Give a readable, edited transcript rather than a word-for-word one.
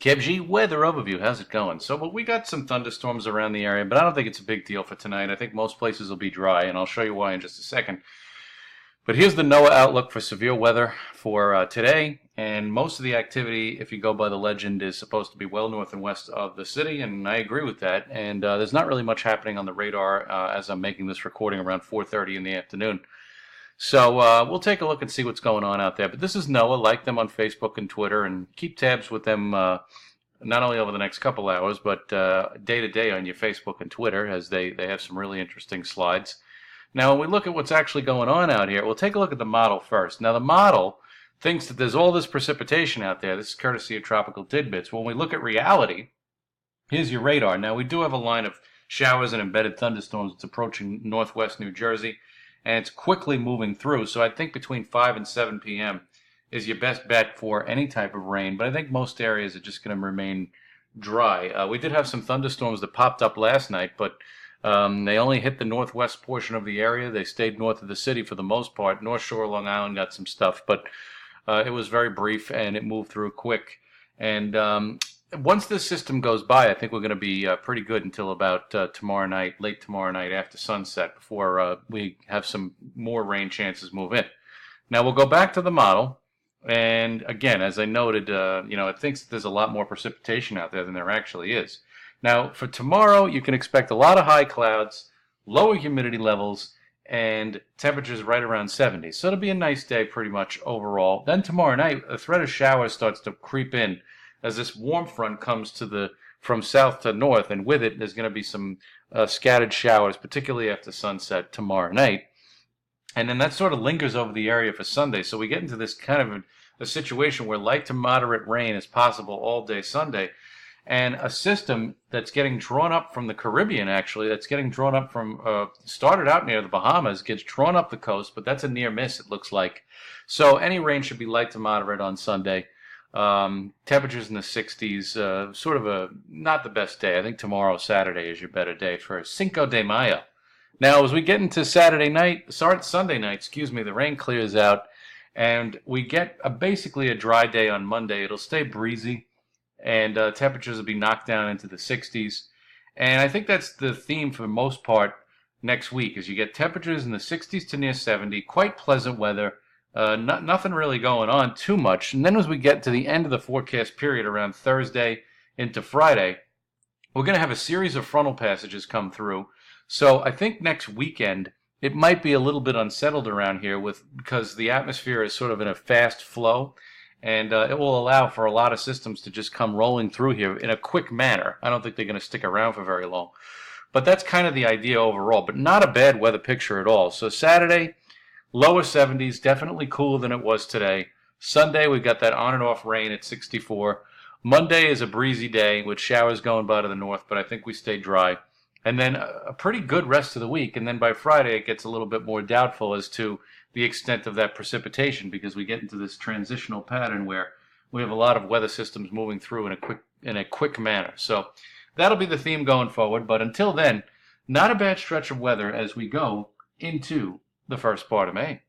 Kebji, weather overview. How's it going? But we got some thunderstorms around the area, but I don't think it's a big deal for tonight. I think most places will be dry, and I'll show you why in just a second. But here's the NOAA outlook for severe weather for today, and most of the activity, if you go by the legend, is supposed to be well north and west of the city, and I agree with that. And there's not really much happening on the radar as I'm making this recording around 4:30 in the afternoon. We'll take a look and see what's going on out there. But this is NOAA. Like them on Facebook and Twitter, and keep tabs with them not only over the next couple hours, but day to day on your Facebook and Twitter, as they have some really interesting slides. Now, when we look at what's actually going on out here, we'll take a look at the model first. Now, the model thinks that there's all this precipitation out there. This is courtesy of Tropical Tidbits. When we look at reality, here's your radar. Now, we do have a line of showers and embedded thunderstorms. It's approaching northwest New Jersey, and it's quickly moving through. So I think between 5 and 7 p.m. is your best bet for any type of rain. But I think most areas are just going to remain dry. We did have some thunderstorms that popped up last night, but they only hit the northwest portion of the area. They stayed north of the city for the most part. North Shore, Long Island got some stuff, but it was very brief and it moved through quick. And once this system goes by, I think we're going to be pretty good until about tomorrow night, late tomorrow night after sunset, before we have some more rain chances move in. Now we'll go back to the model. And again, as I noted, it thinks that there's a lot more precipitation out there than there actually is. Now, for tomorrow, you can expect a lot of high clouds, lower humidity levels, and temperatures right around 70. So it'll be a nice day pretty much overall. Then tomorrow night, a threat of showers starts to creep in as this warm front comes from south to north, and with it, there's going to be some scattered showers, particularly after sunset tomorrow night. And then that sort of lingers over the area for Sunday. So we get into this kind of a situation where light to moderate rain is possible all day Sunday. And a system that's getting drawn up from the Caribbean, actually, that's getting drawn up from, started out near the Bahamas, gets drawn up the coast, but that's a near miss, it looks like. So any rain should be light to moderate on Sunday. Temperatures in the 60s, sort of not the best day. I think tomorrow, Saturday, is your better day for Cinco de Mayo. Now, as we get into Sunday night, the rain clears out, and we get basically a dry day on Monday. It'll stay breezy, and temperatures will be knocked down into the 60s. And I think that's the theme for the most part next week, is you get temperatures in the 60s to near 70, quite pleasant weather, nothing really going on too much. And then as we get to the end of the forecast period around Thursday into Friday, we're going to have a series of frontal passages come through. So I think next weekend it might be a little bit unsettled around here because the atmosphere is sort of in a fast flow. And it will allow for a lot of systems to just come rolling through here in a quick manner. I don't think they're going to stick around for very long. But that's kind of the idea overall, but not a bad weather picture at all. So Saturday, lower 70s, definitely cooler than it was today. Sunday, we've got that on and off rain at 64. Monday is a breezy day with showers going by to the north, but I think we stay dry. And then a pretty good rest of the week. And then by Friday, it gets a little bit more doubtful as to the extent of that precipitation, because we get into this transitional pattern where we have a lot of weather systems moving through in a quick manner. So that'll be the theme going forward. But until then, not a bad stretch of weather as we go into the first part of May.